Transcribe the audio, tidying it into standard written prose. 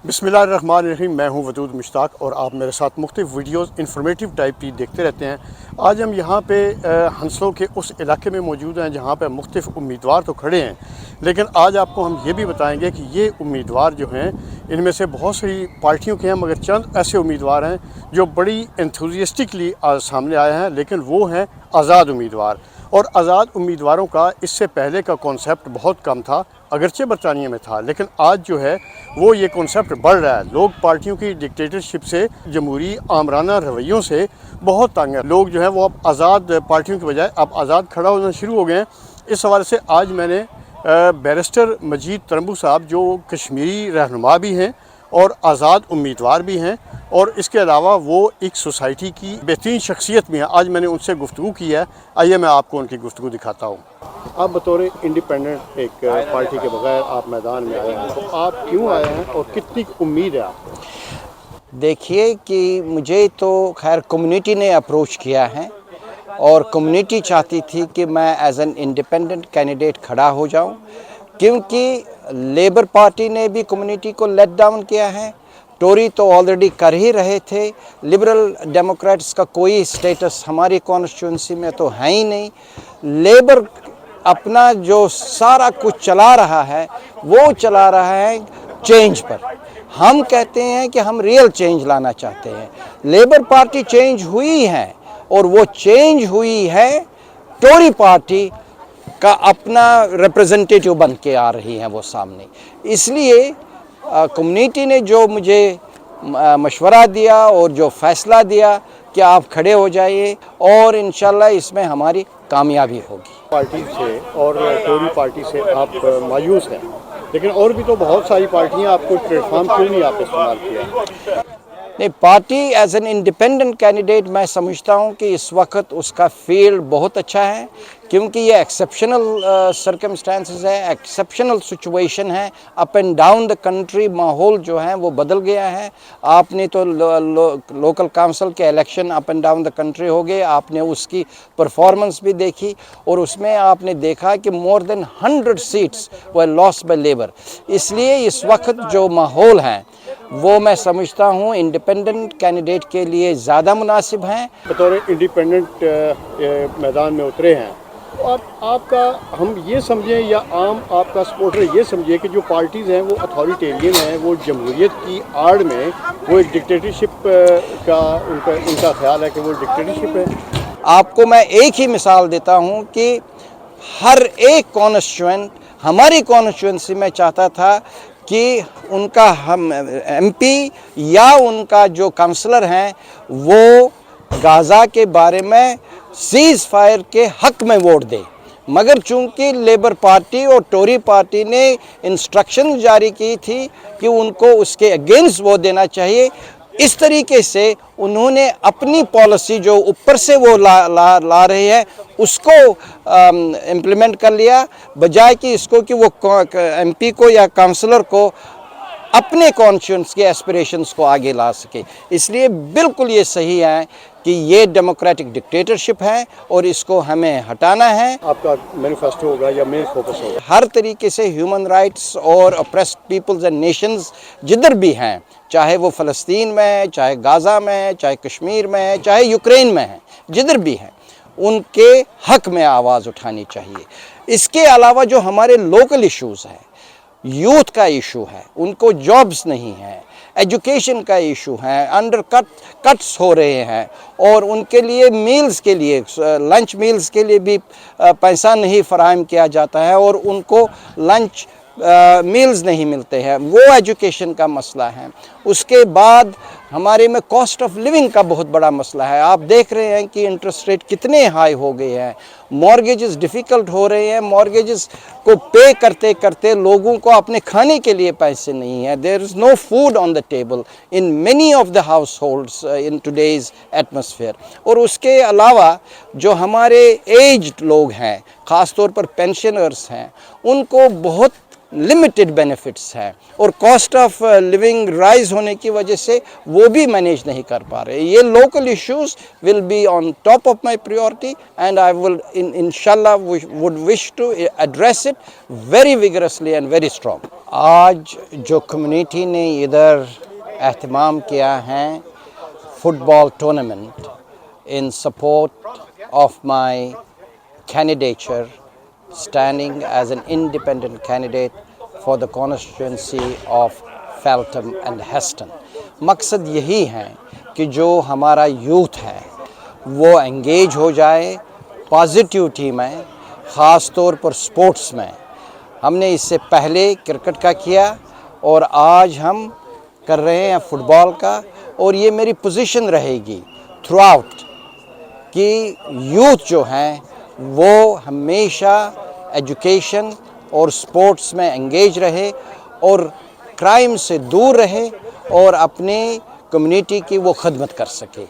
बिस्मिल्लाहिर्रहमानिर्रहीम। मैं हूं वदूद मुश्ताक और आप मेरे साथ मुख्तलिफ वीडियोस इंफॉर्मेटिव टाइप की देखते रहते हैं। आज हम यहां पे हंसलों के उस इलाके में मौजूद हैं जहां पे मुख्तलिफ उम्मीदवार तो खड़े हैं, लेकिन आज आपको हम ये भी बताएंगे कि ये उम्मीदवार जो हैं इनमें से बहुत सारी पार्टियों के हैं, मगर चंद ऐसे उम्मीदवार हैं जो बड़ी एंथुसियास्टिकली सामने आए हैं, लेकिन वो हैं आज़ाद उम्मीदवार। और आज़ाद उम्मीदवारों का इससे पहले का कॉन्सेप्ट बहुत कम था, अगरचे बरतानिया में था, लेकिन आज जो है वो ये कॉन्सेप्ट बढ़ रहा है। लोग पार्टियों की डिक्टेटरशिप से, जमहूरी आमराना रवैयों से बहुत तंग है। लोग जो है वो अब आज़ाद पार्टियों के बजाय अब आज़ाद खड़ा होना शुरू हो गए हैं। इस हवाले से आज मैंने बैरिस्टर मजीद तरंबू साहब, जो कश्मीरी रहनुमा भी हैं और आज़ाद उम्मीदवार भी हैं, और इसके अलावा वो एक सोसाइटी की बेहतरीन शख्सियत भी हैं, आज मैंने उनसे गुफ्तगू की है। आइए मैं आपको उनकी गुफ्तगू दिखाता हूँ। आप बतौर इंडिपेंडेंट एक पार्टी के बगैर आप मैदान में आए हैं, तो आप क्यों आए हैं और कितनी उम्मीद है आपको? देखिए कि मुझे तो खैर कम्युनिटी ने अप्रोच किया है और कम्युनिटी चाहती थी कि मैं एज एन इंडिपेंडेंट कैंडिडेट खड़ा हो जाऊं, क्योंकि लेबर पार्टी ने भी कम्युनिटी को लेट डाउन किया है। टोरी तो ऑलरेडी कर ही रहे थे, लिबरल डेमोक्रेट्स का कोई स्टेटस हमारी कॉन्स्टिट्यूंसी में तो है ही नहीं। लेबर अपना जो सारा कुछ चला रहा है वो चला रहा है चेंज पर। हम कहते हैं कि हम रियल चेंज लाना चाहते हैं। लेबर पार्टी चेंज हुई है और वो चेंज हुई है टोरी पार्टी का अपना रिप्रेजेंटेटिव बन के आ रही है वो सामने। इसलिए कम्युनिटी ने जो मुझे मशवरा दिया और जो फ़ैसला दिया कि आप खड़े हो जाइए और इंशाल्लाह इसमें हमारी कामयाबी होगी। पार्टी से और टोरी पार्टी से आप मायूस हैं, लेकिन और भी तो बहुत सारी पार्टियां, आपको प्लेटफॉर्म क्यों नहीं आप इस्तेमाल किया? नहीं, party as an independent candidate मैं समझता हूँ कि इस वक्त उसका फील्ड बहुत अच्छा है, क्योंकि ये एक्सेप्शनल सर्कमस्टांसेस है, एक्सेप्शनल सिचुएशन है। Up and down the country माहौल जो है वो बदल गया है। आपने तो लोकल काउंसिल के election up and down the country हो गए, आपने उसकी परफॉर्मेंस भी देखी और उसमें आपने देखा कि more than 100 seats were lost by labour. इसलिए इस वक्त जो माहौल है वो मैं समझता हूँ इंडिपेंडेंट कैंडिडेट के लिए ज़्यादा मुनासिब हैं। बतौर इंडिपेंडेंट मैदान में उतरे हैं, तो आपका हम ये समझें या आम आपका सपोर्टर ये समझे कि जो पार्टीज़ हैं वो अथॉरिटेरियन हैं, वो जमहूरियत की आड़ में वो एक डिक्टेटरशिप का उनका ख्याल है कि वो डिक्टेटरशिप है। आपको मैं एक ही मिसाल देता हूँ कि हर एक कॉन्स्टिट्यूएंट हमारी कॉन्स्टिट्यूंसी में चाहता था कि उनका हम एमपी या उनका जो काउंसलर हैं वो गाज़ा के बारे में सीज़ फायर के हक़ में वोट दे, मगर चूंकि लेबर पार्टी और टोरी पार्टी ने इंस्ट्रक्शन जारी की थी कि उनको उसके अगेंस्ट वोट देना चाहिए। इस तरीके से उन्होंने अपनी पॉलिसी जो ऊपर से वो ला रहे हैं उसको इम्प्लीमेंट कर लिया, बजाय कि इसको कि वो एमपी को या काउंसलर को अपने कॉन्स्टिट्यूएंट्स के एस्पिरेशंस को आगे ला सके। इसलिए बिल्कुल ये सही है कि ये डेमोक्रेटिक डिक्टेटरशिप है और इसको हमें हटाना है। आपका मैनिफेस्टो होगा या मेन फोकस होगा? हर तरीके से ह्यूमन राइट्स और अप्रेस्ड पीपल्स एंड नेशंस जिधर भी हैं, चाहे वो फ़लस्तीन में है, चाहे गाज़ा में है, चाहे कश्मीर में है, चाहे यूक्रेन में है, जिधर भी हैं, उनके हक़ में आवाज़ उठानी चाहिए। इसके अलावा जो हमारे लोकल इश्यूज़ हैं, यूथ का इशू है, उनको जॉब्स नहीं है, एजुकेशन का इशू है, कट्स हो रहे हैं और उनके लिए मील्स के लिए, लंच मील्स के लिए भी पैसा नहीं फराहम किया जाता है और उनको लंच मील्स नहीं मिलते हैं, वो एजुकेशन का मसला है। उसके बाद हमारे में कॉस्ट ऑफ लिविंग का बहुत बड़ा मसला है। आप देख रहे हैं कि इंटरेस्ट रेट कितने हाई हो गए हैं, मॉर्गेजेस डिफ़िकल्ट हो रहे हैं, मॉर्गेजेस को पे करते करते लोगों को अपने खाने के लिए पैसे नहीं है। There is no food on the table in many of the households in today's atmosphere. और उसके अलावा जो हमारे एज्ड लोग हैं, ख़ास तौर पर पेंशनर्स हैं, उनको बहुत لمیٹڈ بینیفٹس ہیں اور کاسٹ آف لیونگ رائز ہونے کی وجہ سے وہ بھی مینیج نہیں کر پا رہے. یہ local issues will be on top of my priority and I will انشاءاللہ would wish to address it very vigorously and very strong. آج جو کمیونٹی نے ادھر اہتمام کیا ہے football tournament in support of my candidature standing as an independent candidate for the constituency of Feltham and Heston. مقصد یہی ہے کہ جو ہمارا یوتھ ہے وہ انگیج ہو جائے پازیٹیوٹی میں، خاص طور پر سپورٹس میں. ہم نے اس سے پہلے کرکٹ کا کیا اور آج ہم کر رہے ہیں فٹ بال کا، اور یہ میری پوزیشن رہے گی تھرو آؤٹ کہ یوتھ جو ہیں وہ ہمیشہ ایجوکیشن اور سپورٹس میں انگیج رہے اور کرائم سے دور رہے اور اپنے کمیونٹی کی وہ خدمت کر سکے.